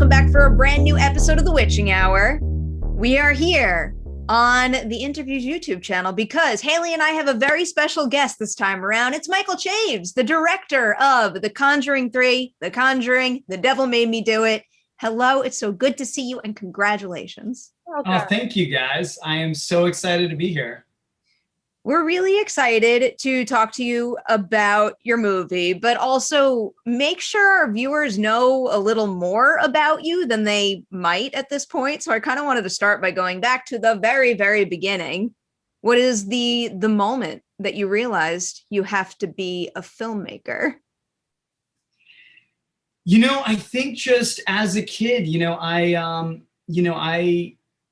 welcome back for a brand new episode of The Witching Hour. We are here on the Interviews YouTube channel because Haleigh and I have a very special guest this time around. It's Michael Chaves, the director of The Conjuring 3, The Conjuring, The Devil Made Me Do It. Hello, it's so good to see you and congratulations. Oh, thank you guys. I am so excited to be here. We're really excited to talk to you about your movie, but also make sure our viewers know a little more about you than they might at this point. So I kind of wanted to start by going back to the very, very beginning. What is the moment that you realized you have to be a filmmaker? I think just as a kid,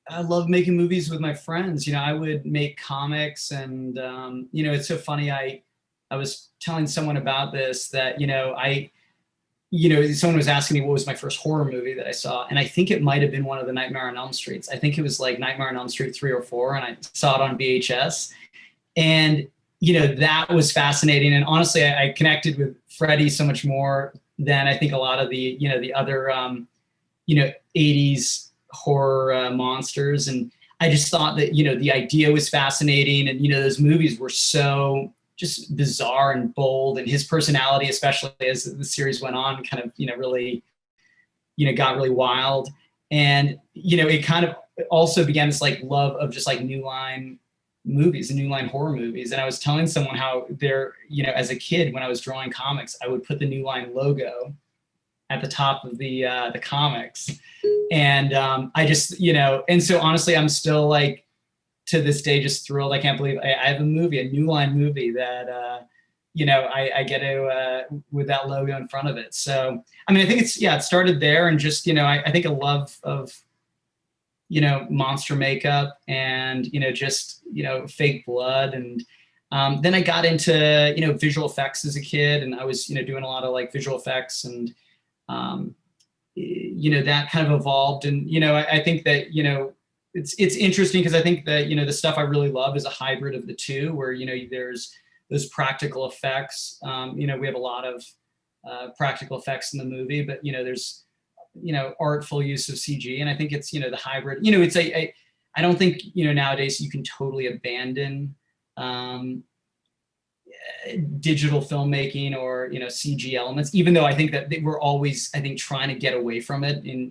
I love making movies with my friends. I would make comics and, it's so funny. I was telling someone about this that, someone was asking me what was my first horror movie that I saw. And I think it might've been one of the Nightmare on Elm Streets. I think it was like Nightmare on Elm Street 3 or 4. And I saw it on VHS and, that was fascinating. And honestly, I connected with Freddy so much more than I think a lot of the, the other, 80s horror monsters. And I just thought that, the idea was fascinating. And, those movies were so just bizarre and bold, and his personality, especially as the series went on, kind of, really, got really wild. And, it kind of also began this like love of just like New Line movies and New Line horror movies. And I was telling someone how there, as a kid, when I was drawing comics, I would put the New Line logo at the top of the comics. And I just, and so honestly, I'm still like, to this day, just thrilled. I can't believe I have a movie, a New Line movie that, I get to, with that logo in front of it. So, I mean, I think it started there, and just, I think a love of, monster makeup and, just, fake blood. And then I got into, visual effects as a kid, and I was, doing a lot of like visual effects, and, that kind of evolved. And, I think that, it's interesting because I think that, the stuff I really love is a hybrid of the two, where, there's those practical effects. We have a lot of practical effects in the movie, but, there's, artful use of CG. And I think it's, the hybrid, it's I don't think, nowadays you can totally abandon digital filmmaking or, CG elements, even though I think that we're always, I think, trying to get away from it in,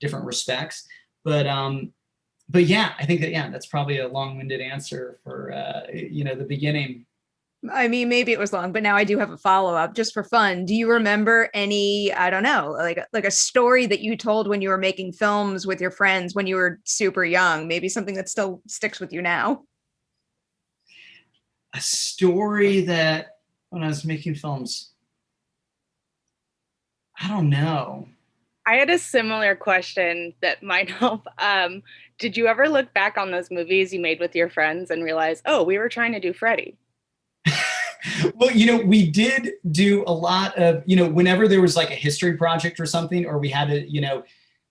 different respects. But yeah, I think that, that's probably a long-winded answer for, the beginning. I mean, maybe it was long, but now I do have a follow-up just for fun. Do you remember any, I don't know, like a story that you told when you were making films with your friends when you were super young, maybe something that still sticks with you now? A story that when I was making films, I don't know. I had a similar question that might help. Did you ever look back on those movies you made with your friends and realize, oh, we were trying to do Freddy? Well, we did do a lot of, whenever there was like a history project or something, or we had to,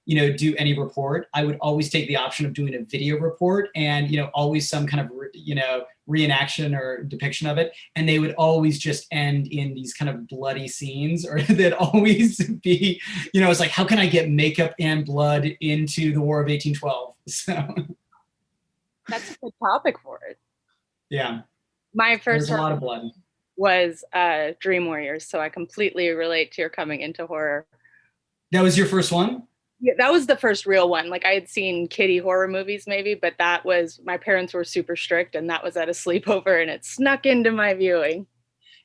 do any report, I would always take the option of doing a video report and, always some kind of, reenaction or depiction of it. And they would always just end in these kind of bloody scenes, or they'd always be, it's like, how can I get makeup and blood into the War of 1812? So that's a good topic for it. Yeah. My first There's a lot of blood. Was Dream Warriors, so I completely relate to your coming into horror. That was your first one? Yeah, that was the first real one. Like I had seen kiddie horror movies maybe, but that was, my parents were super strict, and that was at a sleepover, and it snuck into my viewing.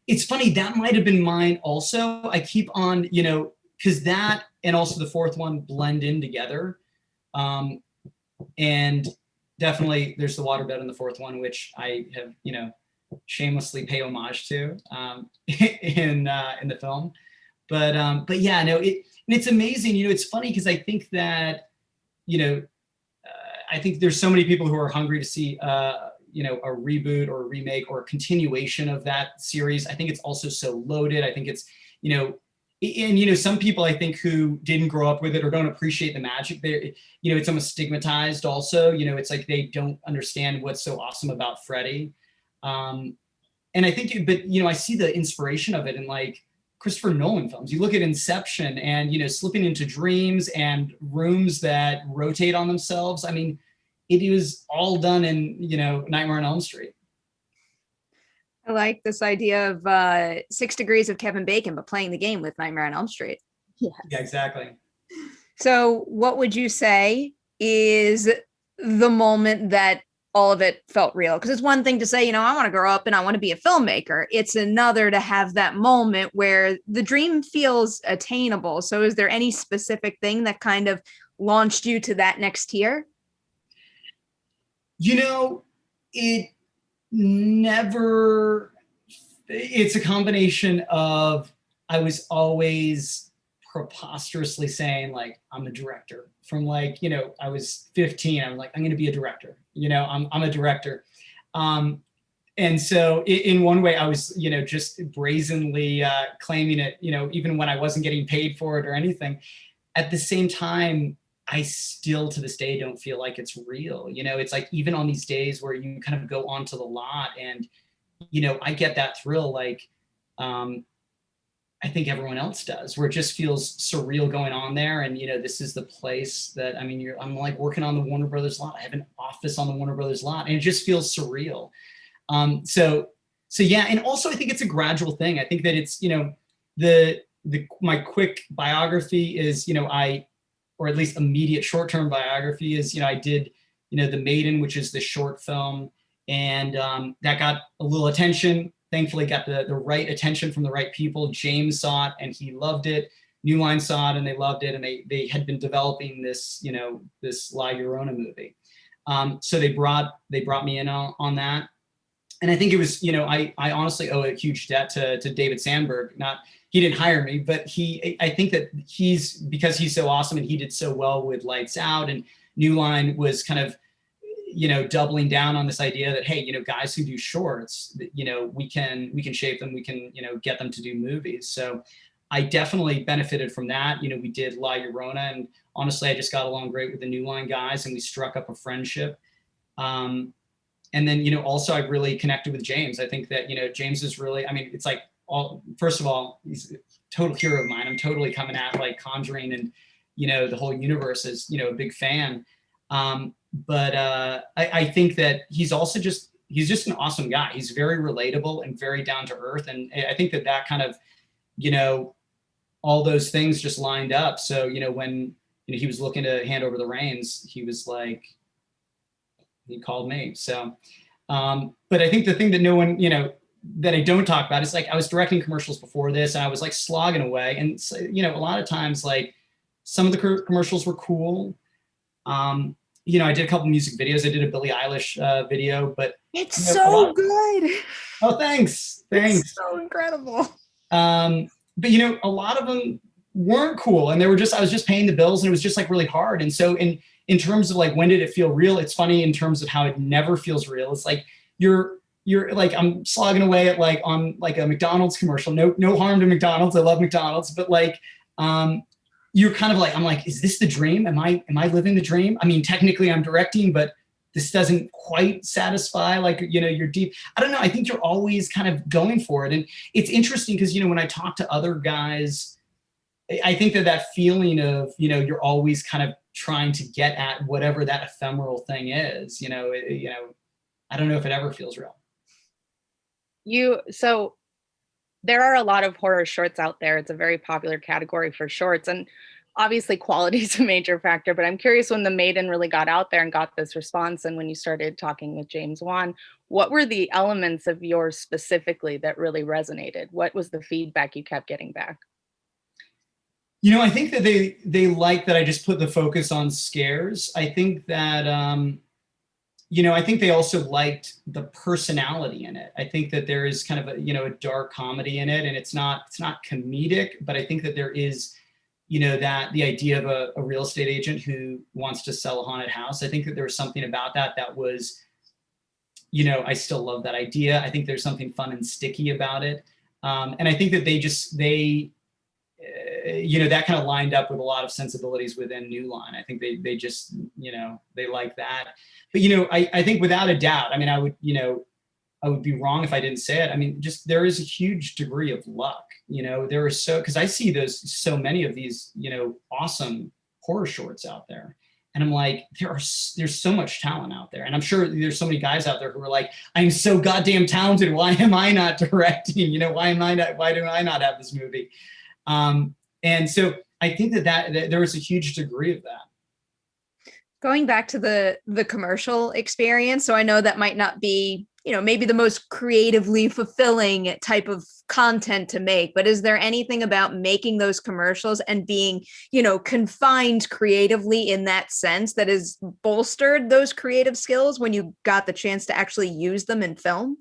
It's funny, that might have been mine also. I keep on, because that and also the fourth one blend in together. And definitely there's the waterbed in the fourth one, which I have, shamelessly pay homage to in the film. But yeah, no, it's amazing. It's funny because I think that, I think there's so many people who are hungry to see, a reboot or a remake or a continuation of that series. I think it's also so loaded. I think it's, and some people I think who didn't grow up with it or don't appreciate the magic there, it's almost stigmatized also. It's like they don't understand what's so awesome about Freddy. And I think, but I see the inspiration of it in like Christopher Nolan films. You look at Inception and, you know, slipping into dreams and rooms that rotate on themselves. I mean, it was all done in, you know, Nightmare on Elm Street. I like this idea of 6 Degrees of Kevin Bacon, but playing the game with Nightmare on Elm Street. Yes. Yeah, exactly. So what would you say is the moment that all of it felt real? Because it's one thing to say, you know, I want to grow up and I want to be a filmmaker. It's another to have that moment where the dream feels attainable. So is there any specific thing that kind of launched you to that next tier? You know, it's a combination of, I was always preposterously saying like, I'm a director. From like, you know, I was 15, I'm like, I'm going to be a director. You know, I'm a director. And so in one way I was, you know, just brazenly claiming it, you know, even when I wasn't getting paid for it or anything. At the same time, I still to this day don't feel like it's real. You know, it's like, even on these days where you kind of go onto the lot and, you know, I get that thrill, like, I think everyone else does, where it just feels surreal going on there. And, you know, this is the place that, I mean, I'm like working on the Warner Brothers lot. I have an office on the Warner Brothers lot and it just feels surreal. So yeah. And also I think it's a gradual thing. I think that it's, you know, my quick biography is, you know, or at least immediate short-term biography is, you know, I did, you know, the Maiden, which is the short film, and that got a little attention. Thankfully got the right attention from the right people. James saw it and he loved it. New Line saw it and they loved it. And they had been developing this, you know, this La Llorona movie. So they brought me in on that. And I think it was, you know, I honestly owe a huge debt to David Sandberg. He didn't hire me, but I think that because he's so awesome and he did so well with Lights Out, and New Line was kind of, you know, doubling down on this idea that, hey, you know, guys who do shorts, you know, we can shape them, we can, you know, get them to do movies. So I definitely benefited from that. You know, we did La Llorona, and honestly, I just got along great with the New Line guys and we struck up a friendship. And then, you know, also I really connected with James. I think that, you know, James is really, I mean, it's like, first of all, he's a total hero of mine. I'm totally coming at like Conjuring and, you know, the whole universe is, you know, a big fan. But I think that he's just an awesome guy. He's very relatable and very down to earth. And I think that kind of, you know, all those things just lined up. So, you know, when, you know, he was looking to hand over the reins, he was like, he called me. So, but I think the thing that no one, you know, that I don't talk about is like, I was directing commercials before this and I was like slogging away. And, so, you know, a lot of times, like some of the commercials were cool. You know, I did a couple music videos. I did a Billie Eilish video, but it's, you know, so good. Oh, thanks. It's so incredible. But you know, a lot of them weren't cool, and they were just, I was just paying the bills, and it was just like really hard. And so in terms of like, when did it feel real? It's funny in terms of how it never feels real. It's like you're like, I'm slogging away at like on like a McDonald's commercial. No harm to McDonald's. I love McDonald's, but like, you're kind of like, I'm like, is this the dream? Am I living the dream? I mean, technically I'm directing, but this doesn't quite satisfy, like, you know, you're deep. I don't know. I think you're always kind of going for it. And it's interesting because, you know, when I talk to other guys, I think that feeling of, you know, you're always kind of trying to get at whatever that ephemeral thing is, you know, I don't know if it ever feels real. So there are a lot of horror shorts out there. It's a very popular category for shorts, and obviously quality is a major factor, but I'm curious, when the Maiden really got out there and got this response, and when you started talking with James Wan, what were the elements of yours specifically that really resonated? What was the feedback you kept getting back? You know, I think that they like that I just put the focus on scares. I think that, you know, I think they also liked the personality in it. I think that there is kind of a, you know, a dark comedy in it, and it's not comedic, but I think that there is, you know, that the idea of a real estate agent who wants to sell a haunted house. I think that there was something about that was, you know, I still love that idea. I think there's something fun and sticky about it. And I think that you know, that kind of lined up with a lot of sensibilities within New Line. I think they just, you know, they like that. But, you know, I think without a doubt, I mean, I would, you know, I would be wrong if I didn't say it. I mean, just there is a huge degree of luck, there is because I see so many of these, awesome horror shorts out there. And I'm like, there's so much talent out there. And I'm sure there's so many guys out there who are like, I'm so goddamn talented. Why am I not directing? Why do I not have this movie? And so I think that there was a huge degree of that. Going back to the commercial experience. So I know that might not be, maybe the most creatively fulfilling type of content to make, but is there anything about making those commercials and being, confined creatively in that sense that has bolstered those creative skills when you got the chance to actually use them in film?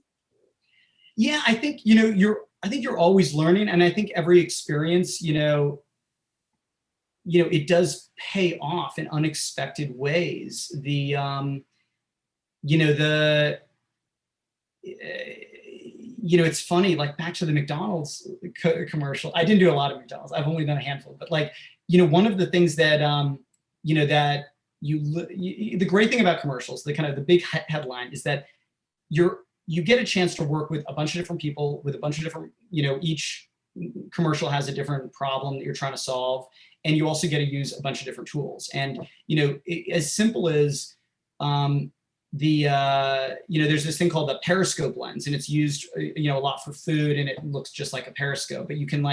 Yeah, I think, I think you're always learning. And I think every experience, it does pay off in unexpected ways. It's funny, like back to the McDonald's commercial. I didn't do a lot of McDonald's. I've only done a handful, but one of the things that, the great thing about commercials, the big headline is that you get a chance to work with a bunch of different people with a bunch of different, each commercial has a different problem that you're trying to solve. And you also get to use a bunch of different tools. And, as simple as, there's this thing called the periscope lens, and it's used, a lot for food, and it looks just like a periscope, but you can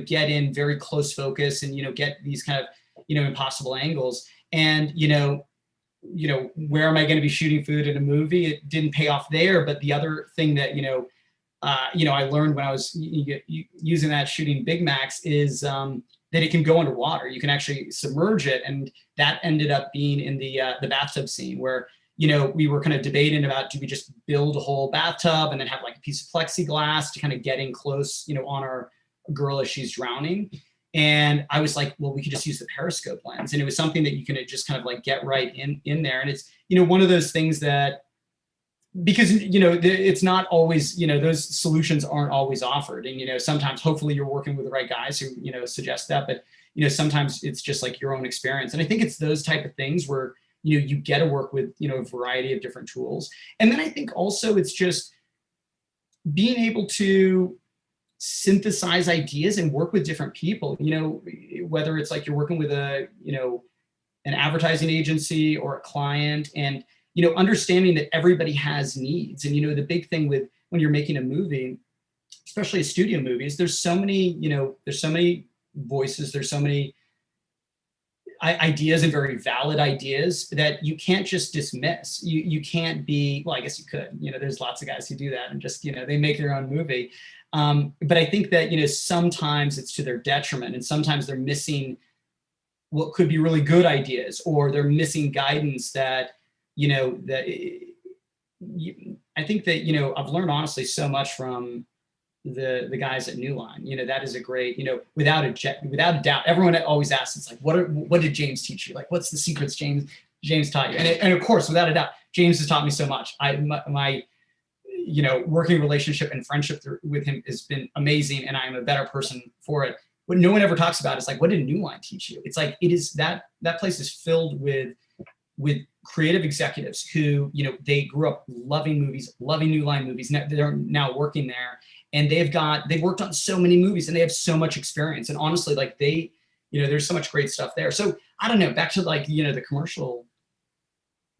get in very close focus and, get these kind of, impossible angles. And, where am I going to be shooting food in a movie? It didn't pay off there. But the other thing that, I learned when I was using that shooting Big Macs is, that it can go underwater. You can actually submerge it. And that ended up being in the bathtub scene where, we were kind of debating about, do we just build a whole bathtub and then have like a piece of plexiglass to kind of get in close, on our girl as she's drowning. And I was like, well, we could just use the periscope lens. And it was something that you can just kind of get right in there. And it's, one of those things that, because, it's not always, those solutions aren't always offered. And, sometimes hopefully you're working with the right guys who, suggest that, but, sometimes it's just like your own experience. And I think it's those type of things where, you get to work with, a variety of different tools. And then I think also it's just being able to synthesize ideas and work with different people, whether it's like you're working with an advertising agency or a client, and, understanding that everybody has needs. And, the big thing with when you're making a movie, especially a studio movie, is there's so many voices, there's so many ideas, and very valid ideas, that you can't just dismiss. You can't be, well, I guess you could, there's lots of guys who do that and just, they make their own movie. But I think that, sometimes it's to their detriment, and sometimes they're missing what could be really good ideas, or they're missing guidance that, I think that, I've learned honestly so much from the guys at New Line. That is a great, without a doubt, everyone always asks, it's like, what did James teach you? Like, what's the secrets James taught you? And of course, without a doubt, James has taught me so much. My working relationship and friendship with him has been amazing, and I'm a better person for it. What no one ever talks about is like, what did New Line teach you? It's like, it is that place is filled with creative executives who, they grew up loving movies, loving New Line movies. They're now working there, and they've worked on so many movies, and they have so much experience. And honestly, like there's so much great stuff there. So I don't know, back to like, the commercial,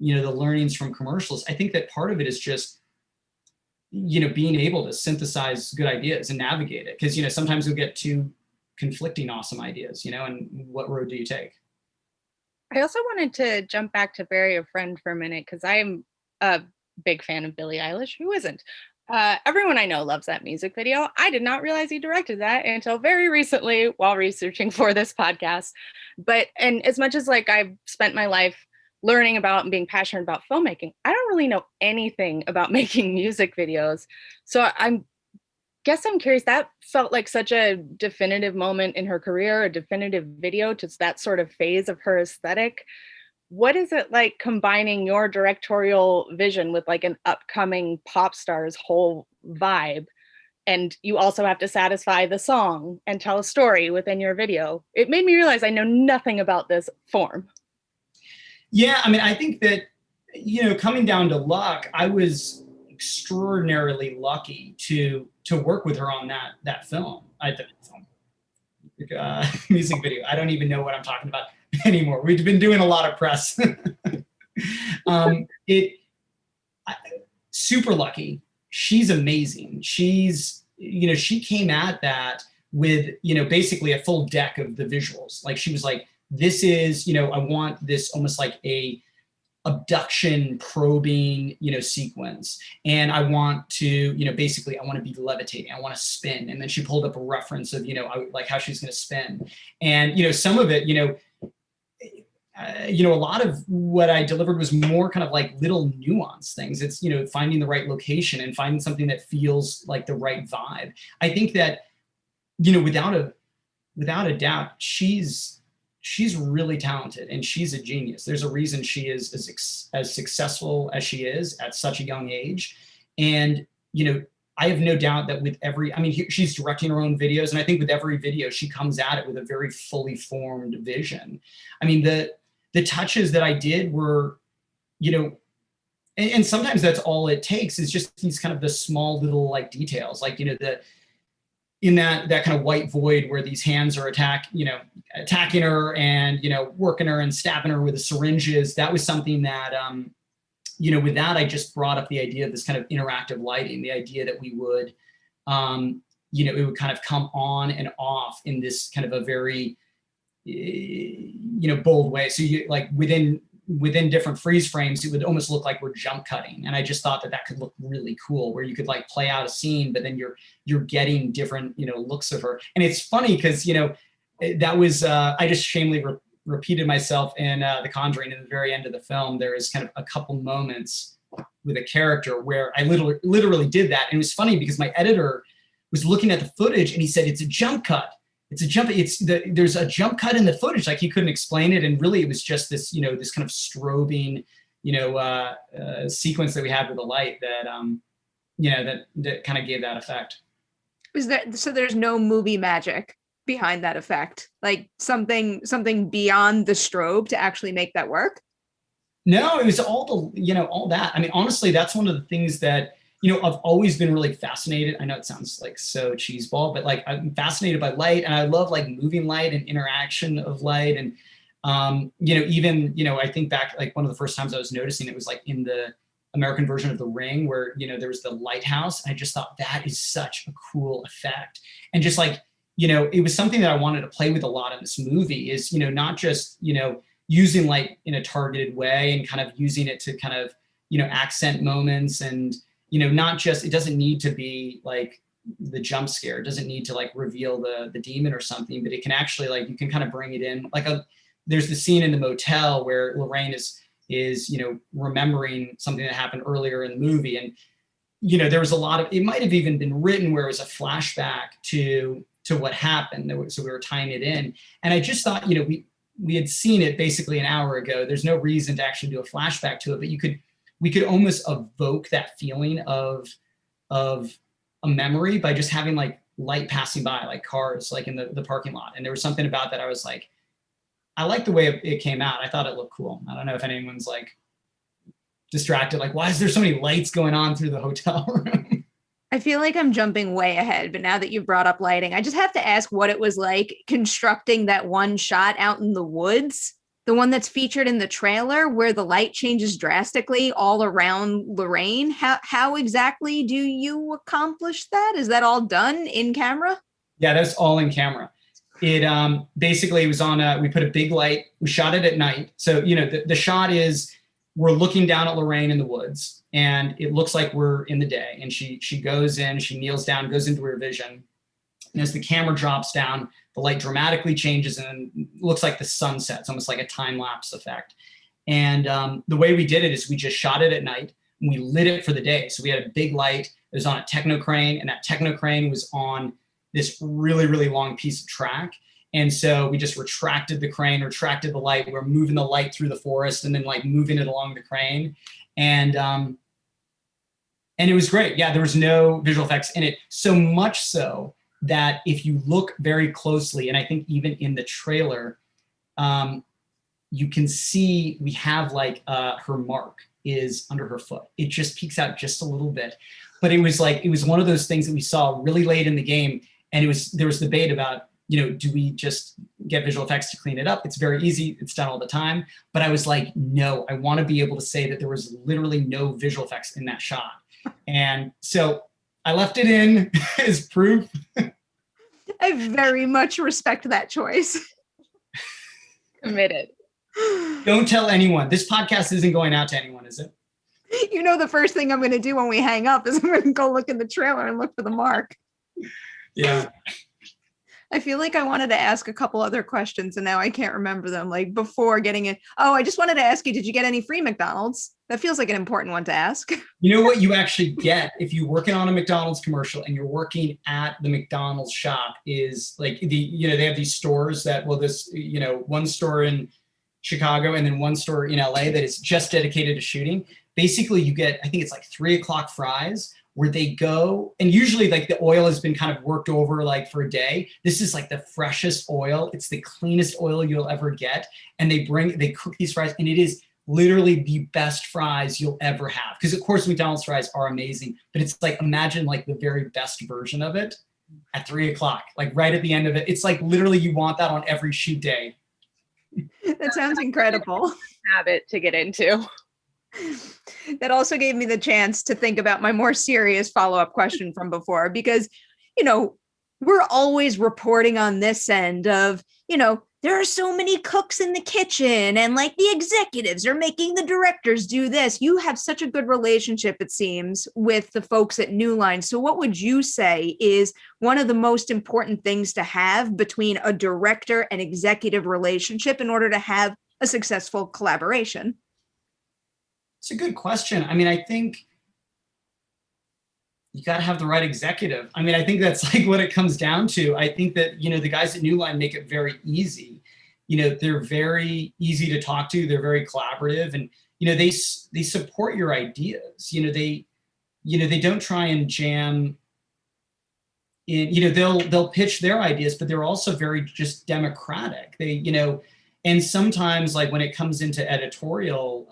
the learnings from commercials. I think that part of it is just, being able to synthesize good ideas and navigate it. Cause, sometimes you'll get two conflicting awesome ideas, and what road do you take? I also wanted to jump back to Bury a Friend for a minute, because I'm a big fan of Billie Eilish. Who isn't? Everyone I know loves that music video. I did not realize he directed that until very recently while researching for this podcast. And as much as like I've spent my life learning about and being passionate about filmmaking, I don't really know anything about making music videos. So I'm curious, that felt like such a definitive moment in her career, a definitive video to that sort of phase of her aesthetic. What is it like combining your directorial vision with like an upcoming pop star's whole vibe? And you also have to satisfy the song and tell a story within your video. It made me realize I know nothing about this form. Yeah, I mean, I think that, coming down to luck, I was extraordinarily lucky to work with her on that film. Music video. I don't even know what I'm talking about anymore. We've been doing a lot of press. Super lucky. She's amazing. She came at that with, basically a full deck of the visuals. Like she was like, this is, I want this almost like a abduction probing, sequence. And I want to, basically I want to be levitating. I want to spin. And then she pulled up a reference of, like how she's going to spin. And, some of it, a lot of what I delivered was more kind of like little nuanced things. It's, finding the right location and finding something that feels like the right vibe. I think that, without a doubt, she's really talented and she's a genius. There's a reason she is as successful as she is at such a young age. And, I have no doubt that with she's directing her own videos. And I think with every video, she comes at it with a very fully formed vision. I mean, the touches that I did were, and sometimes that's all it takes is just these kind of the small little like details, like, in that kind of white void where these hands are attacking her and, working her and stabbing her with the syringes. That was something that, with that, I just brought up the idea of this kind of interactive lighting, the idea that we would, it would kind of come on and off in this kind of a very, bold way. So you like within different freeze frames, it would almost look like we're jump cutting. And I just thought that could look really cool, where you could like play out a scene, but then you're getting different, looks of her. And it's funny because, that was, I just shamelessly repeated myself in The Conjuring. In the very end of the film, there is kind of a couple moments with a character where I literally did that. And it was funny because my editor was looking at the footage and he said, it's a jump cut. There's a jump cut in the footage. Like he couldn't explain it. And really it was just this, this kind of strobing, sequence that we had with the light that, that kind of gave that effect. So there's no movie magic behind that effect, like something beyond the strobe to actually make that work? No, it was all that. I mean, honestly, that's one of the things that, I've always been really fascinated. I know it sounds like so cheeseball, but like I'm fascinated by light and I love like moving light and interaction of light. And, I think back, like one of the first times I was noticing it was like in the American version of The Ring where, there was the lighthouse. And I just thought that is such a cool effect. And just like, it was something that I wanted to play with a lot in this movie is, not just, using light in a targeted way and kind of using it to kind of, accent moments and, not just, it doesn't need to be like the jump scare. It doesn't need to like reveal the demon or something, but it can actually like, you can kind of bring it in. Like there's the scene in the motel where Lorraine is, remembering something that happened earlier in the movie. And, there was a lot of, it might've even been written where it was a flashback to what happened. So we were tying it in. And I just thought, we had seen it basically an hour ago. There's no reason to actually do a flashback to it, but we could almost evoke that feeling of a memory by just having like light passing by, like cars, like in the parking lot. And there was something about that. I was like, I like the way it came out. I thought it looked cool. I don't know if anyone's like distracted. Like, why is there so many lights going on through the hotel room? I feel like I'm jumping way ahead, but now that you've brought up lighting, I just have to ask what it was like constructing that one shot out in the woods, the one that's featured in the trailer where the light changes drastically all around Lorraine. How exactly do you accomplish that? Is that all done in camera? Yeah, that's all in camera. It basically was on we put a big light, we shot it at night. So, the shot is we're looking down at Lorraine in the woods and it looks like we're in the day. And she goes in, she kneels down, goes into her vision. And as the camera drops down, the light dramatically changes and looks like the sun sets, almost like a time lapse effect. And the way we did it is we just shot it at night and we lit it for the day. So we had a big light, it was on a techno crane, and that techno crane was on this really, really long piece of track. And so we just retracted the crane, retracted the light. We're moving the light through the forest and then like moving it along the crane. And it was great. Yeah, there was no visual effects in it. So much so that if you look very closely, and I think even in the trailer, you can see we have like her mark. is under her foot. It just peeks out just a little bit. But it was one of those things that we saw really late in the game. And there was debate about, do we just get visual effects to clean it up? It's very easy. It's done all the time. But I was like, no, I want to be able to say that there was literally no visual effects in that shot. And so I left it in as proof. I very much respect that choice. Committed. Don't tell anyone. This podcast isn't going out to anyone, is it? The first thing I'm going to do when we hang up is I'm going to go look in the trailer and look for the mark. Yeah. I feel like I wanted to ask a couple other questions and now I can't remember them, like before getting in. Oh, I just wanted to ask you, did you get any free McDonald's? That feels like an important one to ask. You know what you actually get if you're working on a McDonald's commercial and you're working at the McDonald's shop is like they have these stores that, one store in Chicago and then one store in LA that is just dedicated to shooting. Basically you get, I think it's like 3:00 fries where they go, and usually like the oil has been kind of worked over like for a day. This is like the freshest oil. It's the cleanest oil you'll ever get. And they cook these fries and it is literally the best fries you'll ever have. Because of course McDonald's fries are amazing, but it's like, imagine like the very best version of it at 3:00, like right at the end of it. It's like literally you want that on every shoot day. That sounds incredible. Habit to get into. That also gave me the chance to think about my more serious follow-up question from before, because, we're always reporting on this end of, there are so many cooks in the kitchen and like the executives are making the directors do this. You have such a good relationship, it seems, with the folks at New Line. So what would you say is one of the most important things to have between a director and executive relationship in order to have a successful collaboration? It's a good question. I mean, I think you got to have the right executive. I mean, I think that's like what it comes down to. I think that, the guys at New Line make it very easy. They're very easy to talk to. They're very collaborative and, they support your ideas. They don't try and jam in, they'll pitch their ideas, but they're also very just democratic. And sometimes like when it comes into editorial,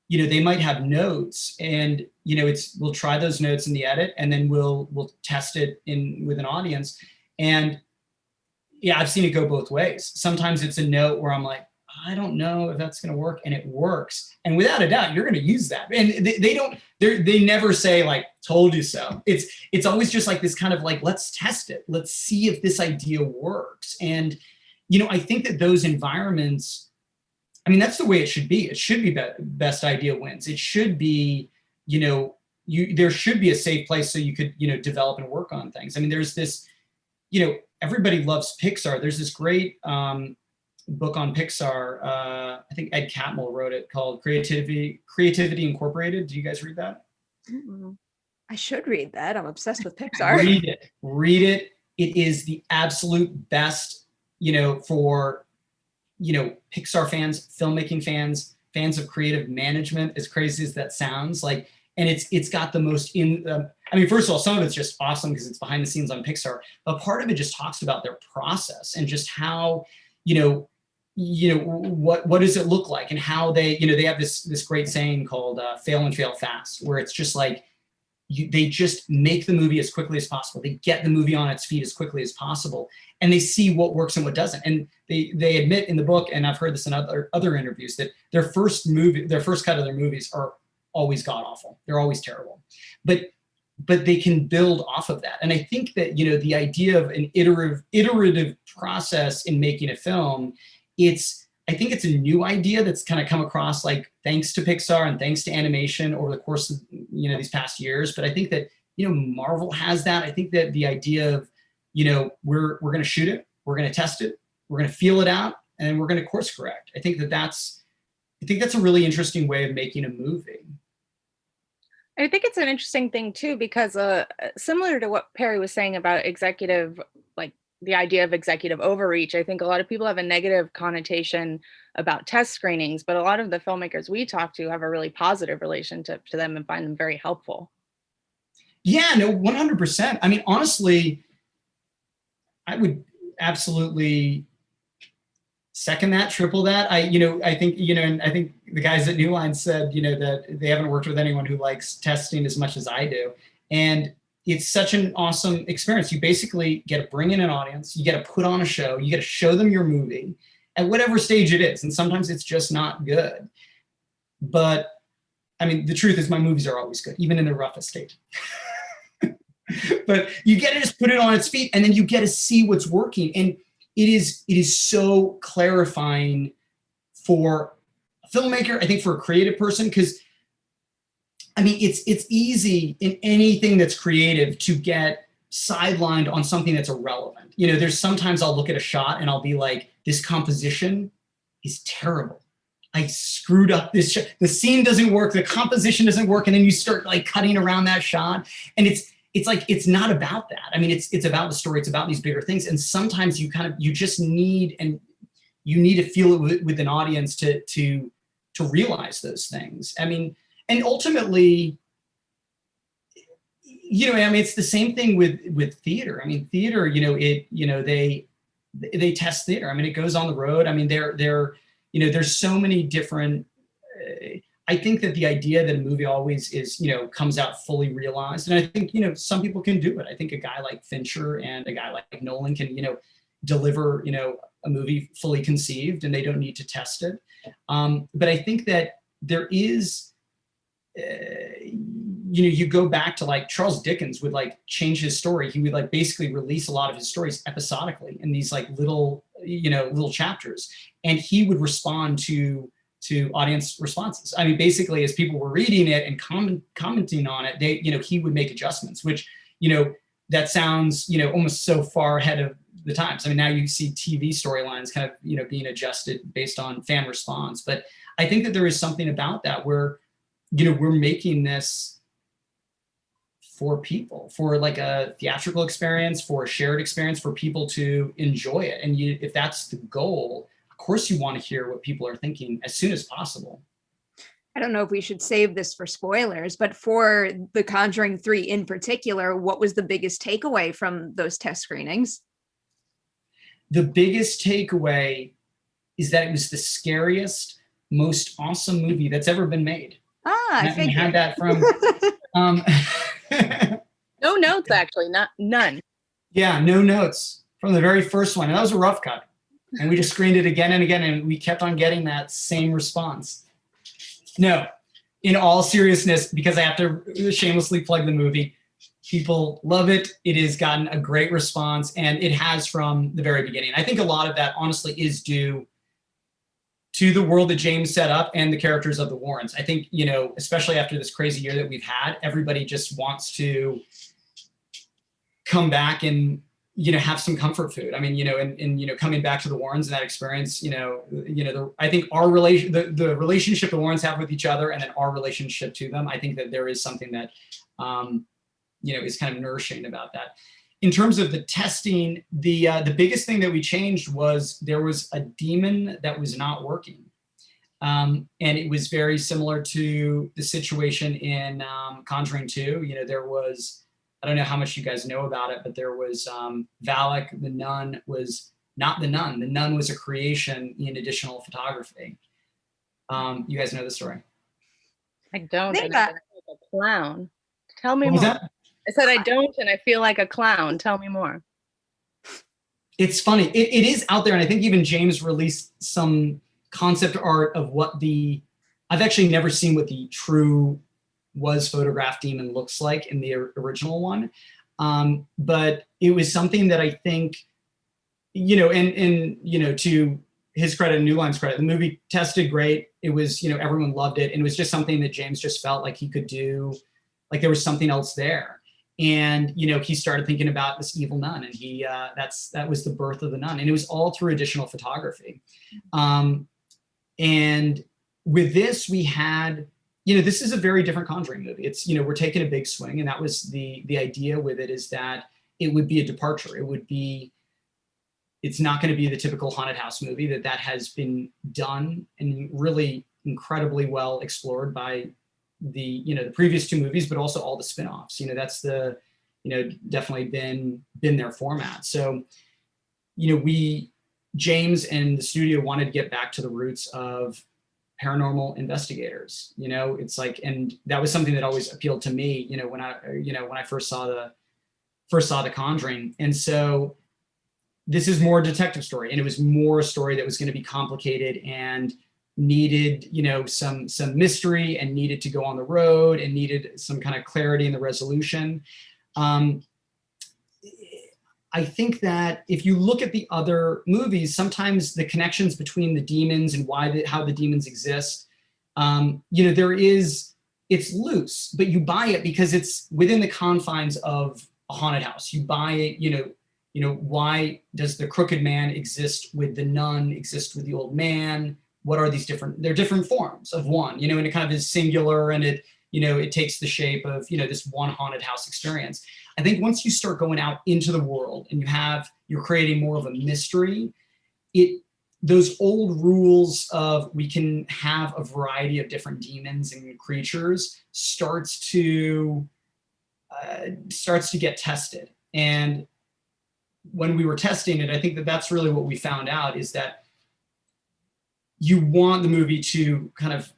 they might have notes and, we'll try those notes in the edit and then we'll test it with an audience. And yeah, I've seen it go both ways. Sometimes it's a note where I'm like, I don't know if that's going to work, and it works. And without a doubt, you're going to use that. And they never say like, told you so. It's always just like this kind of like, let's test it. Let's see if this idea works. And, I think that those environments, I mean, that's the way it should be. It should be best idea wins. It should be, there should be a safe place so you could, develop and work on things. I mean, there's this, everybody loves Pixar. There's this great book on Pixar. I think Ed Catmull wrote it, called Creativity Incorporated. Do you guys read that? I should read that. I'm obsessed with Pixar. Read it. It is the absolute best, for Pixar fans, filmmaking fans of creative management, as crazy as that sounds. Like, and it's got the most I mean, first of all, some of it's just awesome because it's behind the scenes on Pixar, but part of it just talks about their process and just how, what does it look like and how they have this great saying called fail and fail fast, where it's just like, they just make the movie as quickly as possible. They get the movie on its feet as quickly as possible, and they see what works and what doesn't. And they admit in the book, and I've heard this in other interviews, that their first cut of their movies are always god awful. They're always terrible, but they can build off of that. And I think that the idea of an iterative process in making a film, I think it's a new idea that's kind of come across, like, thanks to Pixar and thanks to animation over the course of, these past years. But I think that, Marvel has that. I think that the idea of, we're going to shoot it, we're going to test it, we're going to feel it out, and then we're going to course correct. I think that's a really interesting way of making a movie. I think it's an interesting thing too, because similar to what Perri was saying about executive, like the idea of executive overreach, I think a lot of people have a negative connotation about test screenings, but a lot of the filmmakers we talk to have a really positive relationship to them and find them very helpful. Yeah, no, 100%. I mean, honestly, I would absolutely second that, triple that. I think, and I think the guys at New Line said, that they haven't worked with anyone who likes testing as much as I do. And it's such an awesome experience. You basically get to bring in an audience, you get to put on a show, you get to show them your movie at whatever stage it is. And sometimes it's just not good. But I mean, the truth is my movies are always good, even in their roughest state. But you get to just put it on its feet, and then you get to see what's working. And it is so clarifying for a filmmaker, I think for a creative person, because I mean, it's easy in anything that's creative to get sidelined on something that's irrelevant. There's sometimes I'll look at a shot and I'll be like, this composition is terrible. I screwed up this the scene doesn't work, the composition doesn't work, and then you start like cutting around that shot. And it's like, it's not about that. I mean, it's about the story, it's about these bigger things. And sometimes you just need, and you need to feel it with an audience to realize those things. I mean, and ultimately, it's the same thing with theater. I mean, theater, they test theater. I mean, it goes on the road. I mean, there's so many different, I think that the idea that a movie always is, comes out fully realized. And I think, some people can do it. I think a guy like Fincher and a guy like Nolan can, deliver, a movie fully conceived, and they don't need to test it. But I think that there is, you go back to like Charles Dickens would like change his story. He would like basically release a lot of his stories episodically in these like little chapters, and he would respond to audience responses. I mean, basically as people were reading it and commenting on it, he would make adjustments, which, that sounds, almost so far ahead of the times. I mean, now you see TV storylines kind of, being adjusted based on fan response. But I think that there is something about that where, we're making this for people, for like a theatrical experience, for a shared experience, for people to enjoy it. And if that's the goal, of course you want to hear what people are thinking as soon as possible. I don't know if we should save this for spoilers, but for The Conjuring 3 in particular, what was the biggest takeaway from those test screenings? The biggest takeaway is that it was the scariest, most awesome movie that's ever been made. I figured. Had that from no notes, actually, none. Yeah, no notes from the very first one. And that was a rough cut. And we just screened it again and again, and we kept on getting that same response. No, in all seriousness, because I have to shamelessly plug the movie, people love it. It has gotten a great response, and it has from the very beginning. I think a lot of that, honestly, is due to the world that James set up and the characters of the Warrens. I think, especially after this crazy year that we've had, everybody just wants to come back and, have some comfort food. I mean, and coming back to the Warrens and that experience, I think our the relationship the Warrens have with each other, and then our relationship to them, I think that there is something that, is kind of nourishing about that. In terms of the testing, the biggest thing that we changed was there was a demon that was not working. And it was very similar to the situation in Conjuring 2. There was, I don't know how much you guys know about it, but there was Valak, the nun, was not the nun. The nun was a creation in additional photography. You guys know the story? I don't. And I feel like a clown. Tell me more. That? I said I don't, and I feel like a clown. Tell me more. It's funny. It is out there, and I think even James released some concept art of what I've actually never seen what the true was photographed demon looks like in the original one. But it was something that I think, and to his credit and New Line's credit, the movie tested great. It was, everyone loved it. And it was just something that James just felt like he could do, like there was something else there. And, he started thinking about this evil nun, and that was the birth of the nun. And it was all through additional photography. And with this, we had, this is a very different Conjuring movie. It's, we're taking a big swing, and that was the idea with it, is that it would be a departure. It's not going to be the typical haunted house movie that has been done and really incredibly well explored by the previous two movies, but also all the spin-offs. That's definitely been their format. So, we James and the studio wanted to get back to the roots of paranormal investigators. You know, it's like, and that was something that always appealed to me, you know, when I first saw the Conjuring. And so this is more a detective story, and it was more a story that was going to be complicated and needed, you know, some mystery, and needed to go on the road, and needed some kind of clarity in the resolution. I think that if you look at the other movies, sometimes the connections between the demons and how the demons exist, you know, it's loose, but you buy it because it's within the confines of a haunted house. You buy it, you know, why does the crooked man exist with the nun, exist with the old man? What are these they're different forms of one, you know, and it kind of is singular, and it, you know, it takes the shape of, you know, this one haunted house experience. I think once you start going out into the world and you're creating more of a mystery, those old rules of we can have a variety of different demons and creatures starts to get tested. And when we were testing it, I think that that's really what we found out, is that you want the movie to kind of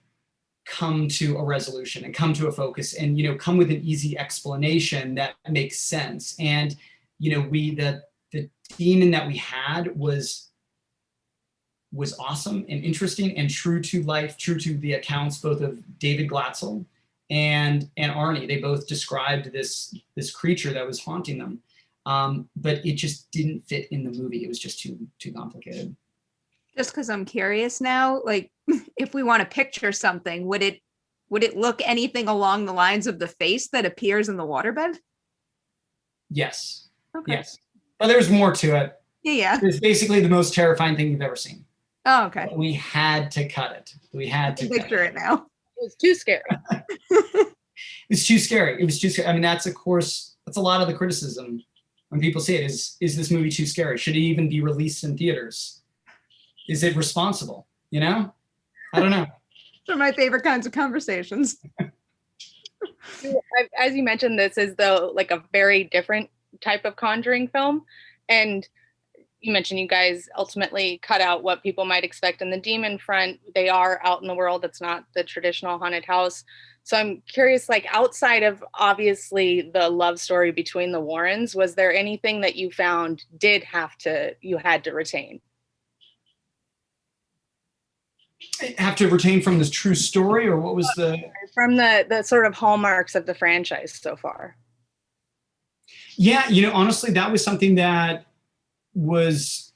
come to a resolution and come to a focus, and, you know, come with an easy explanation that makes sense. And, you know, the demon that we had was awesome and interesting and true to life, true to the accounts both of David Glatzel and Arnie. They both described this creature that was haunting them, but it just didn't fit in the movie. It was just too complicated. Just because I'm curious now, like, if we want to picture something, would it look anything along the lines of the face that appears in the waterbed? Yes. Okay. Yes. But there's more to it. Yeah. It's basically the most terrifying thing you've ever seen. Oh, okay. But we had to cut it. We had to picture it now. It was too scary. It's too scary. It was too scary. I mean, that's a lot of the criticism when people say it is this movie too scary? Should it even be released in theaters? Is it responsible? You know? I don't know. Those are my favorite kinds of conversations. As you mentioned, this is like a very different type of Conjuring film. And you mentioned you guys ultimately cut out what people might expect in the demon front. They are out in the world. It's not the traditional haunted house. So I'm curious, like, outside of obviously the love story between the Warrens, was there anything that you found you had to retain? Have to retain from this true story, or what was from the sort of hallmarks of the franchise so far? Yeah, you know, honestly, that was something that was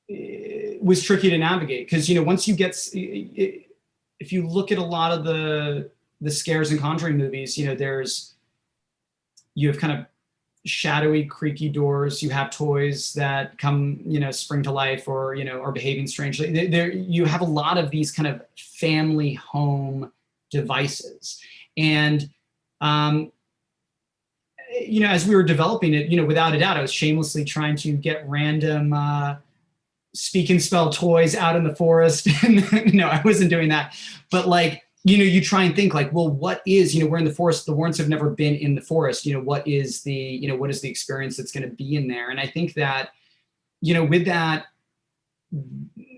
tricky to navigate, because, you know, once you get, if you look at a lot of the scares in Conjuring movies, you know, you have kind of shadowy, creaky doors. You have toys that come, you know, spring to life, or, you know, are behaving strangely. You have a lot of these kind of family home devices. And, you know, as we were developing it, you know, without a doubt, I was shamelessly trying to get random speak and spell toys out in the forest. No, I wasn't doing that. But, like, you know, you try and think, like, well, what is, you know, we're in the forest, the Warrens have never been in the forest, you know, what is the experience that's going to be in there? And I think that, you know, with that,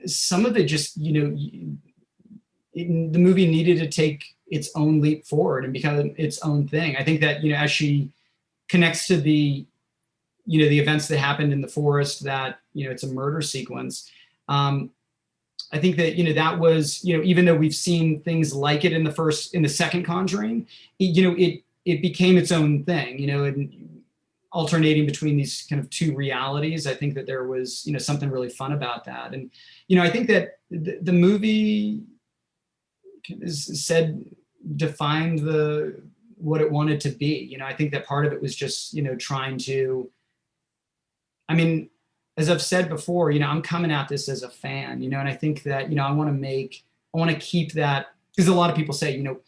some of it just, you know, the movie needed to take its own leap forward and become its own thing. I think that, you know, as she connects to the, you know, the events that happened in the forest, that, you know, it's a murder sequence. I think that, you know, that was, you know, even though we've seen things like it in the second Conjuring, you know, it became its own thing, you know, and alternating between these kind of two realities. I think that there was, you know, something really fun about that. And, you know, I think that the movie defined what it wanted to be. You know, I think that part of it was just, you know, trying to, I mean, as I've said before, you know, I'm coming at this as a fan, you know, and I think that, you know, I want to keep that, because a lot of people say, you know,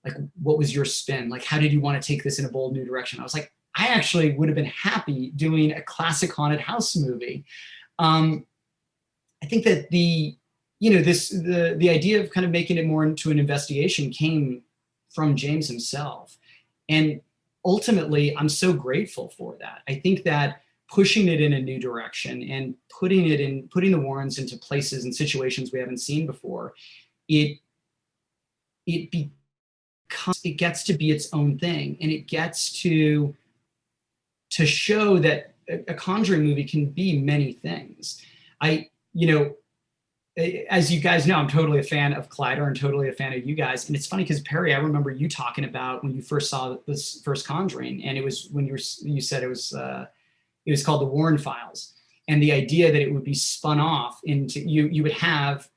like, what was your spin? Like, how did you want to take this in a bold new direction? I was like, I actually would have been happy doing a classic haunted house movie. I think that the idea of kind of making it more into an investigation came from James himself. And ultimately, I'm so grateful for that. I think that pushing it in a new direction and putting the Warrens into places and situations we haven't seen before, it gets to be its own thing, and it gets to show that a Conjuring movie can be many things. As you guys know, I'm totally a fan of Collider and totally a fan of you guys. And it's funny because Perri, I remember you talking about when you first saw this first Conjuring, and it was when you said it was called The Warren Files, and the idea that it would be spun off into you would have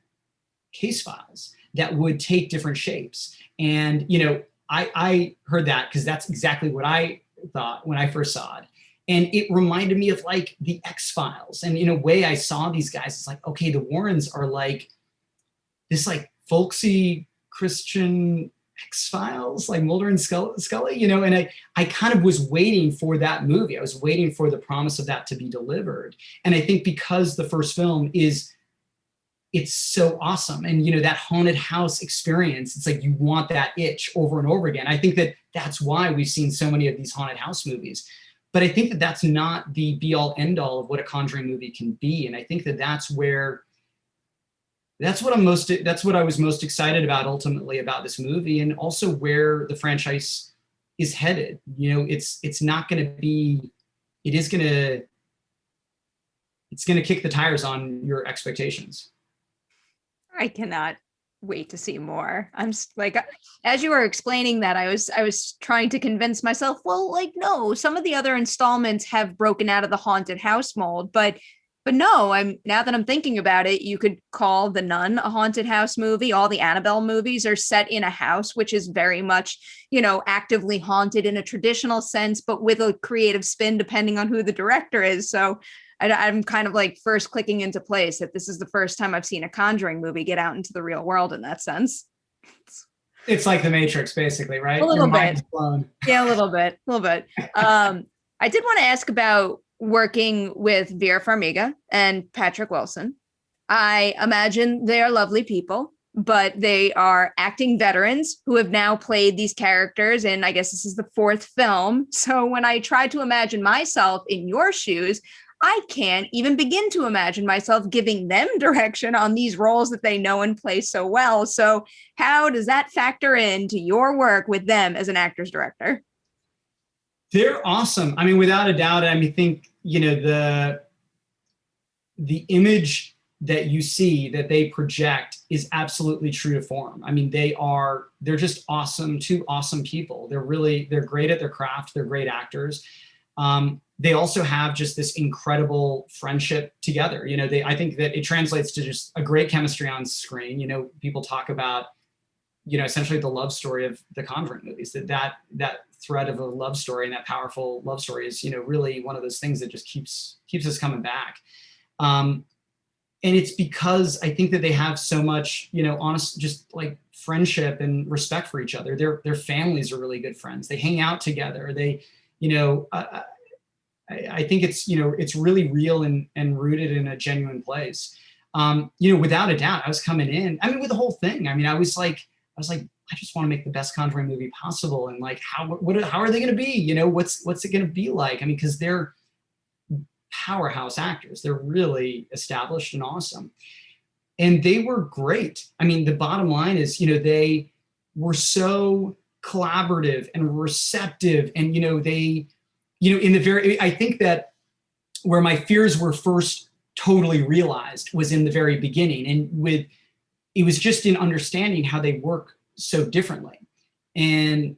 case files that would take different shapes. And I heard that because that's exactly what I thought when I first saw it. And it reminded me of like the X-Files. And in a way I saw these guys, it's like, okay, the Warrens are like this like folksy Christian X-Files, like Mulder and Scully, and I kind of was waiting for that movie. I was waiting for the promise of that to be delivered. And I think because the first film it's so awesome. And, that haunted house experience, it's like you want that itch over and over again. I think that's why we've seen so many of these haunted house movies. But I think that that's not the be all end all of what a Conjuring movie can be. And I think that's what I was most excited about ultimately about this movie, and also where the franchise is headed. It's not going to be, it's going to kick the tires on your expectations. I cannot wait to see more. I'm like, as you were explaining that, I was trying to convince myself, well, like, no, some of the other installments have broken out of the haunted house mold, but no, now that I'm thinking about it, you could call The Nun a haunted house movie. All the Annabelle movies are set in a house, which is very much, actively haunted in a traditional sense, but with a creative spin depending on who the director is. So I'm kind of like first clicking into place that this is the first time I've seen a Conjuring movie get out into the real world in that sense. It's like The Matrix, basically, right? A little bit. Yeah, a little bit. I did want to ask about working with Vera Farmiga and Patrick Wilson. I imagine they are lovely people, but they are acting veterans who have now played these characters, and I guess this is the fourth film. So when I try to imagine myself in your shoes, I can't even begin to imagine myself giving them direction on these roles that they know and play so well. So how does that factor into your work with them as an actor's director? They're awesome. I mean, without a doubt, I think, the image that you see that they project is absolutely true to form. I mean, they're just awesome, two awesome people. They're great at their craft. They're great actors. They also have just this incredible friendship together. I think that it translates to just a great chemistry on screen. People talk about, essentially the love story of the Conjuring movies, that thread of a love story and that powerful love story is, really one of those things that just keeps us coming back. And it's because I think that they have so much, honest, just like friendship and respect for each other. Their families are really good friends. They hang out together. They, I think it's really real and rooted in a genuine place. Without a doubt, I was coming in, with the whole thing. I was like, I just want to make the best Conjuring movie possible. And like, how are they going to be? What's it going to be like? Because they're powerhouse actors. They're really established and awesome. And they were great. The bottom line is, they were so collaborative and receptive. And, I think that where my fears were first totally realized was in the very beginning. And it was just in understanding how they work so differently. And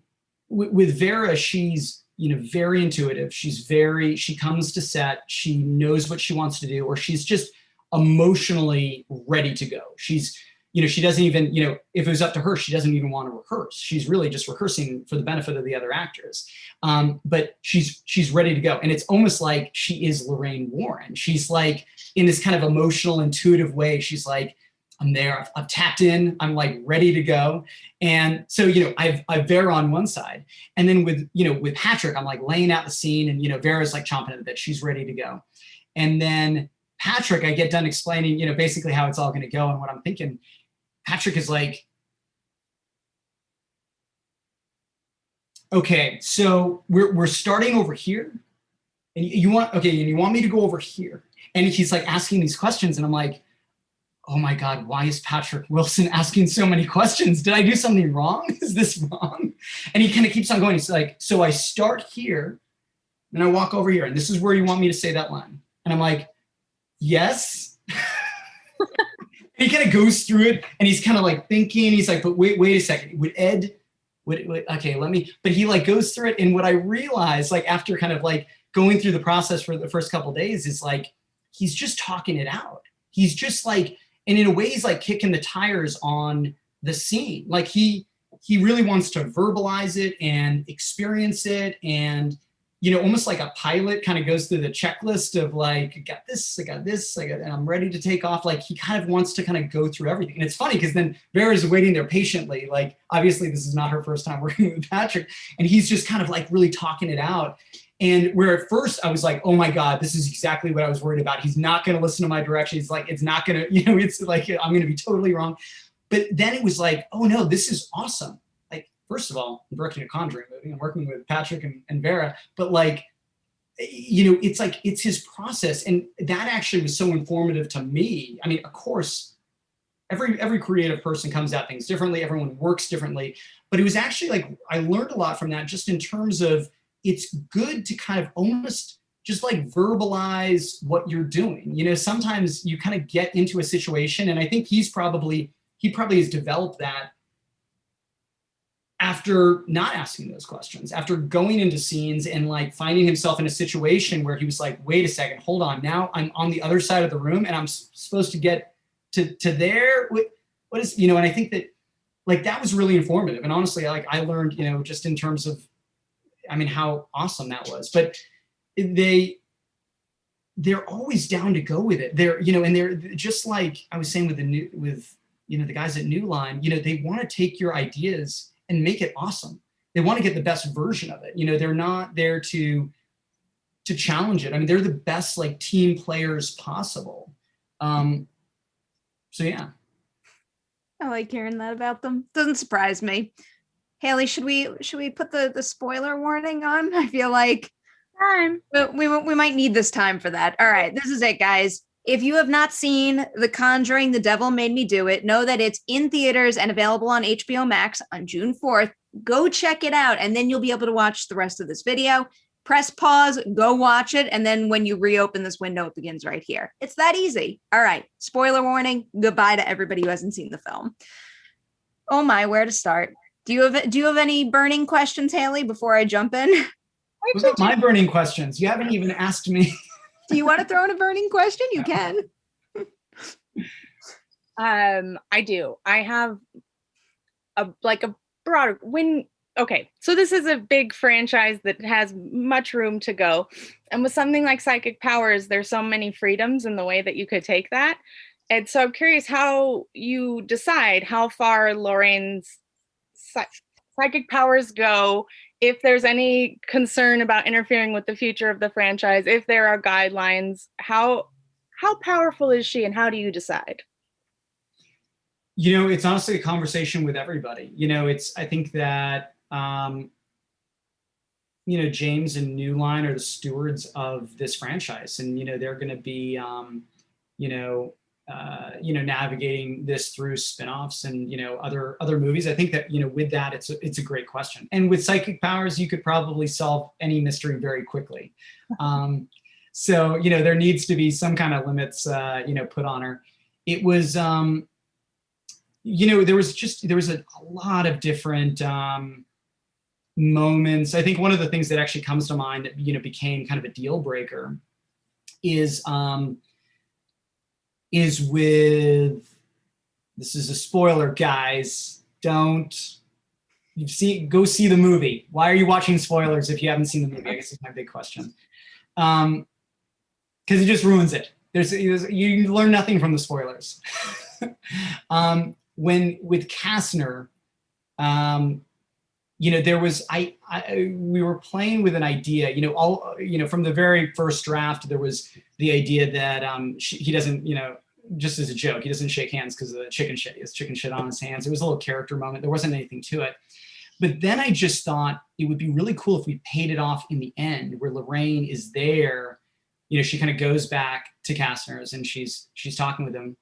with Vera, she's, very intuitive. She comes to set, she knows what she wants to do, or she's just emotionally ready to go. She's, she doesn't even, if it was up to her, she doesn't even want to rehearse. She's really just rehearsing for the benefit of the other actors. But she's ready to go. And it's almost like she is Lorraine Warren. She's like, in this kind of emotional, intuitive way, she's like, I'm there, I've tapped in, I'm like ready to go. And so, I've Vera on one side, and then with Patrick, I'm like laying out the scene, and, Vera's like chomping at the bit, she's ready to go. And then Patrick, I get done explaining, basically how it's all going to go and what I'm thinking. Patrick is like, okay, so we're starting over here, and you want me to go over here. And he's like asking these questions. And I'm like, oh my God, why is Patrick Wilson asking so many questions? Did I do something wrong? Is this wrong? And he kind of keeps on going. He's like, so I start here and I walk over here and this is where you want me to say that line. And I'm like, yes. He kind of goes through it and he's kind of like thinking, he's like, but wait a second. Okay, let me, but he like goes through it. And what I realized, like after kind of like going through the process for the first couple of days, is like, he's just talking it out. He's just like, and in a way, he's like kicking the tires on the scene. Like he really wants to verbalize it and experience it. And, you know, almost like a pilot kind of goes through the checklist of like, I got this, and I'm ready to take off. Like he kind of wants to kind of go through everything. And it's funny because then Vera's waiting there patiently. Like, obviously this is not her first time working with Patrick. And he's just kind of like really talking it out. And where at first I was like, oh my God, this is exactly what I was worried about. He's not going to listen to my direction. He's like, it's not going to, you know, it's like, I'm going to be totally wrong. But then it was like, oh no, this is awesome. Like, first of all, I'm directing a Conjuring movie. I'm working with Patrick and Vera, but like, you know, it's like, it's his process. And that actually was so informative to me. I mean, of course, every creative person comes at things differently. Everyone works differently, but it was actually like, I learned a lot from that just in terms of, it's good to kind of almost just like verbalize what you're doing. You know, sometimes you kind of get into a situation, and I think he probably has developed that after not asking those questions, after going into scenes and like finding himself in a situation where he was like, wait a second, hold on, now I'm on the other side of the room and I'm supposed to get to there. What is, you know, and I think that like that was really informative. And honestly, like I learned, you know, just in terms of, I mean, how awesome that was. But they're always down to go with it. They're, you know, and they're just like I was saying with you know, the guys at New Line, you know, they want to take your ideas and make it awesome. They want to get the best version of it. You know, they're not there to challenge it. I mean, they're the best like team players possible. So yeah. I like hearing that about them. Doesn't surprise me. Haleigh, should we put the spoiler warning on? I feel like we might need this time for that. All right, this is it, guys. If you have not seen The Conjuring, The Devil Made Me Do It, know that it's in theaters and available on HBO Max on June 4th. Go check it out, and then you'll be able to watch the rest of this video. Press pause, go watch it, and then when you reopen this window, it begins right here. It's that easy. All right, spoiler warning. Goodbye to everybody who hasn't seen the film. Oh my, where to start? Do you have any burning questions, Haleigh, before I jump in? Those are my burning questions. You haven't even asked me. Do you want to throw in a burning question? You can. I do. I have a broader okay, so this is a big franchise that has much room to go. And with something like psychic powers, there's so many freedoms in the way that you could take that. And so I'm curious how you decide how far Lorraine's psychic powers go, if there's any concern about interfering with the future of the franchise, if there are guidelines, how powerful is she and how do you decide? You know, it's honestly a conversation with everybody. You know, I think that, you know, James and New Line are the stewards of this franchise, and, you know, they're going to be, you know, navigating this through spinoffs and, you know, other movies. I think that, you know, with that, it's a great question. And with psychic powers, you could probably solve any mystery very quickly. So, you know, there needs to be some kind of limits, you know, put on her. It was, you know, there was a lot of different moments. I think one of the things that actually comes to mind that, you know, became kind of a deal breaker is with, this is a spoiler, guys, go see the movie. Why are you watching spoilers if you haven't seen the movie? I guess is my big question. Because it just ruins it. You learn nothing from the spoilers. When with Kastner, you know, there was we were playing with an idea, you know, from the very first draft, there was the idea that he doesn't, you know, just as a joke, he doesn't shake hands because of the chicken shit. He has chicken shit on his hands. It was a little character moment. There wasn't anything to it. But then I just thought it would be really cool if we paid it off in the end, where Lorraine is there. She kind of goes back to Kastner's and she's talking with him,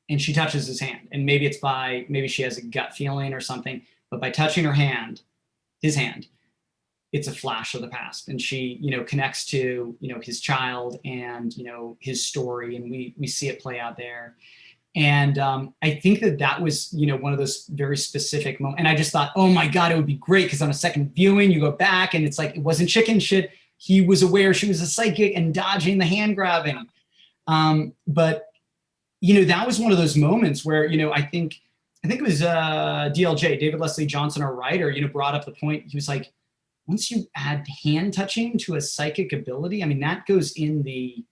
and she touches his hand. And maybe she has a gut feeling or something, but by touching his hand, it's a flash of the past. And she, connects to, his child and, his story, and we see it play out there. And I think that was, one of those very specific moments. And I just thought, oh my God, it would be great, because on a second viewing, you go back and it's like, it wasn't chicken shit. He was aware she was a psychic and dodging the hand grabbing. But, that was one of those moments where, I think it was DLJ, David Leslie Johnson, our writer, brought up the point. He was like, once you add hand touching to a psychic ability, I mean, that goes in the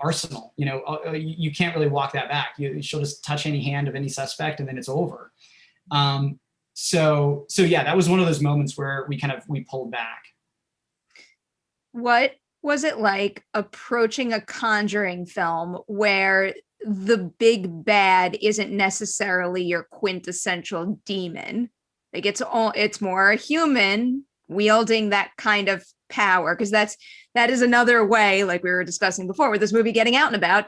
arsenal. You can't really walk that back. She'll just touch any hand of any suspect and then it's over. So yeah, that was one of those moments where we pulled back. What was it like approaching a Conjuring film where the big bad isn't necessarily your quintessential demon? Like it's more a human wielding that kind of power, because that is another way, like we were discussing before with this movie getting out and about,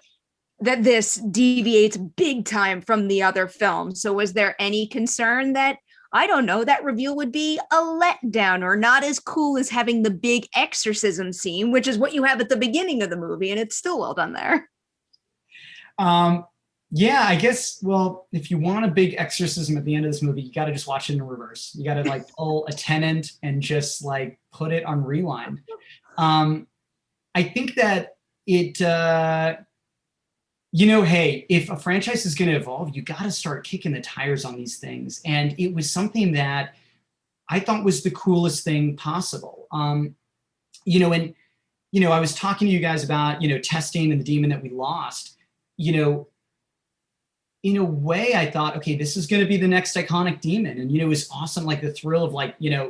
that this deviates big time from the other films. So was there any concern that, I don't know, that reveal would be a letdown or not as cool as having the big exorcism scene, which is what you have at the beginning of the movie, and it's still well done there? Yeah, I guess, well, if you want a big exorcism at the end of this movie, you got to just watch it in reverse. You got to pull a Tenant and just put it on rewind. I think that it, hey, if a franchise is going to evolve, you got to start kicking the tires on these things. And it was something that I thought was the coolest thing possible. I was talking to you guys about, testing and the demon that we lost, in a way, I thought, okay, this is going to be the next iconic demon. And, it was awesome, the thrill of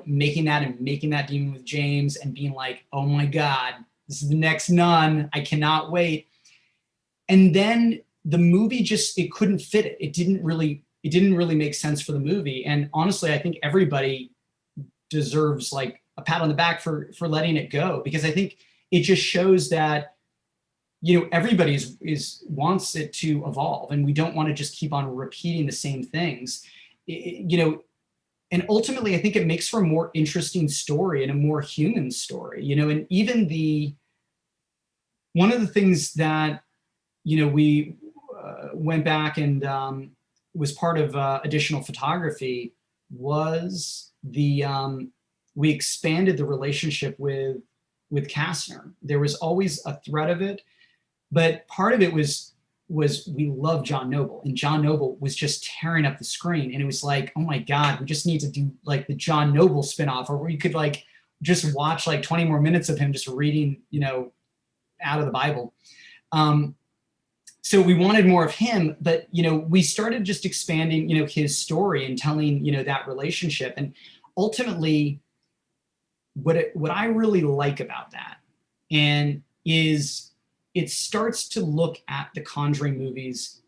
making that demon with James and being like, oh my God, this is the next Nun. I cannot wait. And then the movie it couldn't fit it. It didn't really make sense for the movie. And honestly, I think everybody deserves a pat on the back for letting it go, because I think it just shows that, everybody wants it to evolve, and we don't want to just keep on repeating the same things, and ultimately I think it makes for a more interesting story and a more human story, and even one of the things that, we went back and was part of additional photography was we expanded the relationship with Kastner. There was always a threat of it, but part of it was we love John Noble, and John Noble was just tearing up the screen, and it was like, oh my God, we just need to do the John Noble spinoff, or we could just watch 20 more minutes of him just reading, out of the Bible. So we wanted more of him, but, we started just expanding, his story and telling, that relationship. And ultimately what I really like about that is it starts to look at the Conjuring movies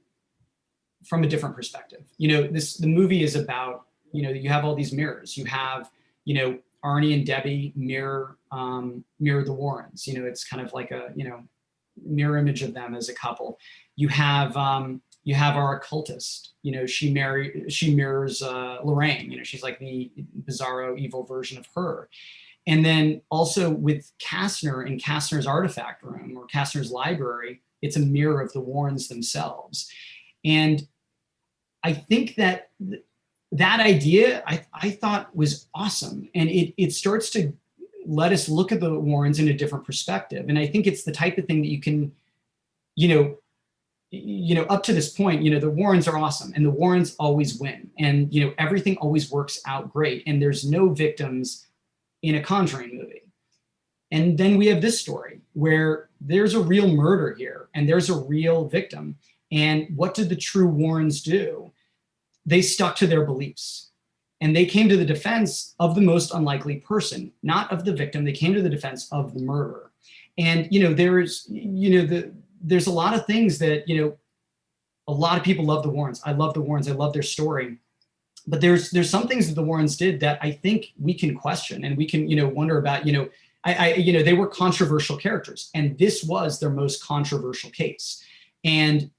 from a different perspective. The movie is about, you have all these mirrors. You have, Arnie and Debbie mirror the Warrens. It's kind of like a, mirror image of them as a couple. You have our occultist. She mirrors Lorraine. She's like the bizarro evil version of her. And then also with Kastner and Kastner's artifact room or Kastner's library, it's a mirror of the Warrens themselves. And I think that idea I thought was awesome. And it starts to let us look at the Warrens in a different perspective. And I think it's the type of thing that you can, up to this point, the Warrens are awesome and the Warrens always win. And, everything always works out great. And there's no victims in a Conjuring movie. And then we have this story where there's a real murder here and there's a real victim. And what did the true Warrens do? They stuck to their beliefs and they came to the defense of the most unlikely person, not of the victim. They came to the defense of the murderer. And, there's a lot of things that, a lot of people love the Warrens. I love the Warrens. I love their story. but there's some things that the Warrens did that I think we can question, and we can, wonder about, they were controversial characters, and this was their most controversial case. And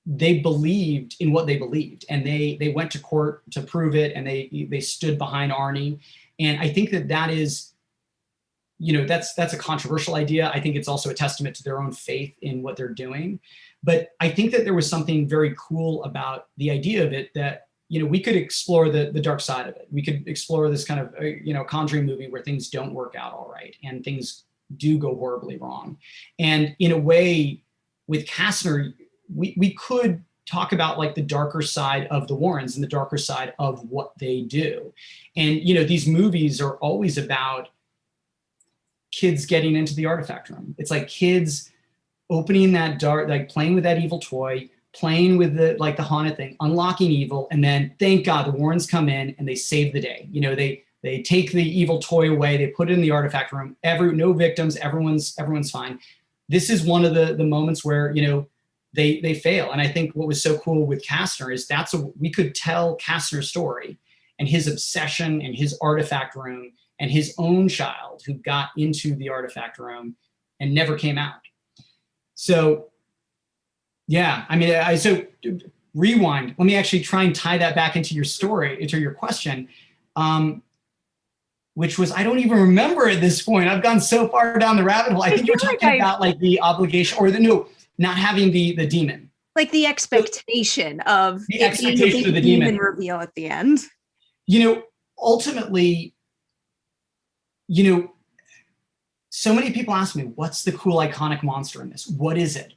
they believed in what they believed, and they went to court to prove it, and they stood behind Arnie. And I think that is, that's a controversial idea. I think it's also a testament to their own faith in what they're doing. But I think that there was something very cool about the idea of it, that, we could explore the dark side of it. We could explore this kind of, Conjuring movie where things don't work out all right and things do go horribly wrong. And in a way, with Kastner, we could talk about like the darker side of the Warrens and the darker side of what they do. And, these movies are always about kids getting into the artifact room. It's like kids opening that like playing with that evil toy, playing with the haunted thing, unlocking evil, and then thank God the Warrens come in and they save the day. They take the evil toy away, they put it in the artifact room. No victims, everyone's fine. This is one of the moments where they fail. And I think what was so cool with Kastner is we could tell Kastner's story and his obsession and his artifact room and his own child who got into the artifact room and never came out. So, yeah, I mean, so rewind. Let me actually try and tie that back into your story, into your question, which was, I don't even remember at this point. I've gone so far down the rabbit hole. I think you were talking about like the obligation or not having the demon. Like the expectation of the expectation of the demon reveal at the end. Ultimately, so many people ask me, what's the cool iconic monster in this? What is it?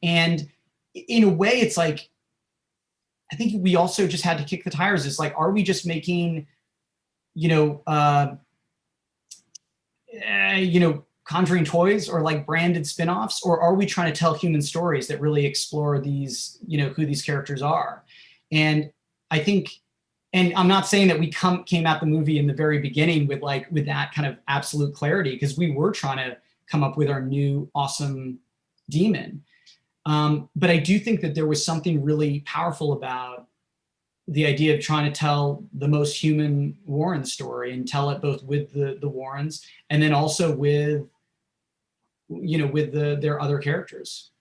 And in a way it's like, I think we also just had to kick the tires. It's like, are we just making, Conjuring toys or like branded spin-offs, or are we trying to tell human stories that really explore these, who these characters are? And I think, and I'm not saying that we came at the movie in the very beginning with that kind of absolute clarity, because we were trying to come up with our new awesome demon. But I do think that there was something really powerful about the idea of trying to tell the most human Warren story and tell it both with the Warrens and then also with their other characters.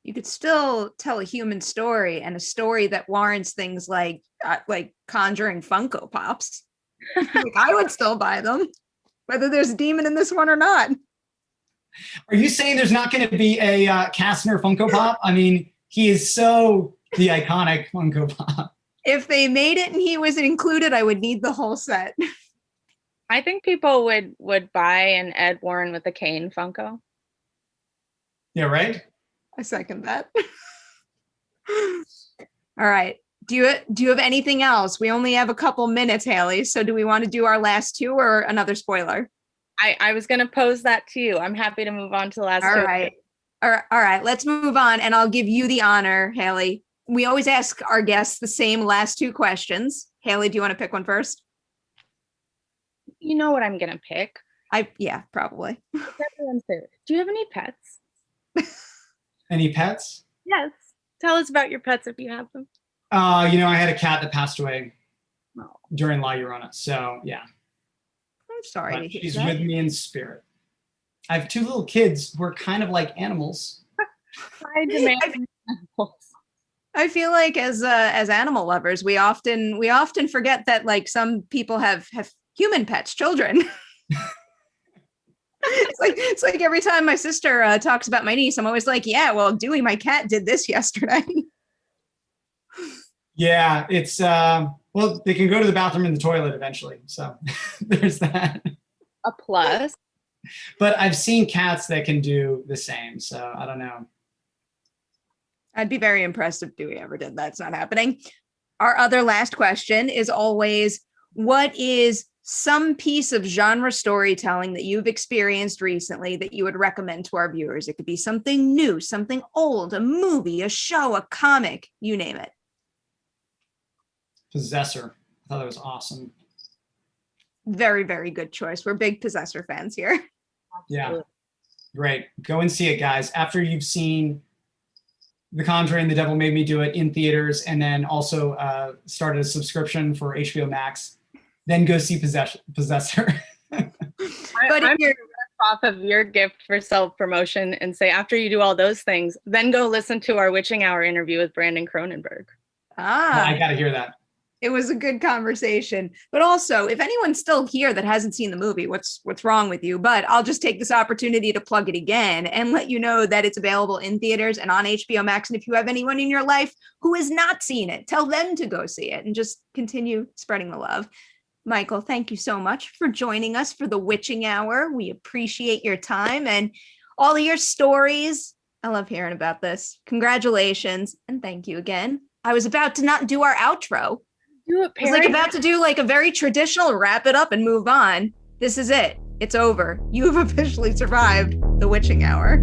You could still tell a human story, and a story that warrants things like Conjuring Funko Pops. Like, I would still buy them, whether there's a demon in this one or not. Are you saying there's not going to be a Kastner Funko Pop? I mean, he is so the iconic Funko Pop. If they made it and he was included, I would need the whole set. I think people would buy an Ed Warren with a cane Funko. Yeah, right? I second that. All right. Do you have anything else? We only have a couple minutes, Haleigh. So do we want to do our last two or another spoiler? I was going to pose that to you. I'm happy to move on to the last two. All right. Let's move on, and I'll give you the honor, Haleigh. We always ask our guests the same last two questions. Haleigh, do you want to pick one first? You know what I'm going to pick. Yeah, probably. It's everyone's favorite. Do you have any pets? Any pets? Yes. Tell us about your pets if you have them. I had a cat that passed away during La Llorona. So, yeah. I'm sorry to hear she's that. with me in spirit. I have two little kids who are kind of like animals. I demand animals. I feel like as animal lovers, we often forget that like some people have human pets, children. It's like every time my sister talks about my niece, I'm always like, yeah, well, Dewey, my cat, did this yesterday. Yeah, it's well, they can go to the bathroom and the toilet eventually. So there's that. A plus. But I've seen cats that can do the same. So I don't know. I'd be very impressed if Dewey ever did that. It's not happening. Our other last question is always, what is some piece of genre storytelling that you've experienced recently that you would recommend to our viewers? It could be something new, something old, a movie, a show, a comic, you name it. Possessor. I thought that was awesome. Very, very good choice. We're big Possessor fans here. Yeah. Great. Go and see it, guys. After you've seen The Conjuring, The Devil Made Me Do It in theaters, and then also started a subscription for HBO Max. Then go see Possessor. But I'm going to rip off of your gift for self-promotion and say, after you do all those things, then go listen to our Witching Hour interview with Brandon Cronenberg. I got to hear that. It was a good conversation. But also, if anyone's still here that hasn't seen the movie, what's wrong with you? But I'll just take this opportunity to plug it again and let you know that it's available in theaters and on HBO Max. And if you have anyone in your life who has not seen it, tell them to go see it and just continue spreading the love. Michael, thank you so much for joining us for the Witching Hour. We appreciate your time and all of your stories. I love hearing about this. Congratulations. And thank you again. I was about to not do our outro. Do it, Perri. I was like about to do like a very traditional wrap it up and move on. This is it. It's over. You have officially survived the Witching Hour.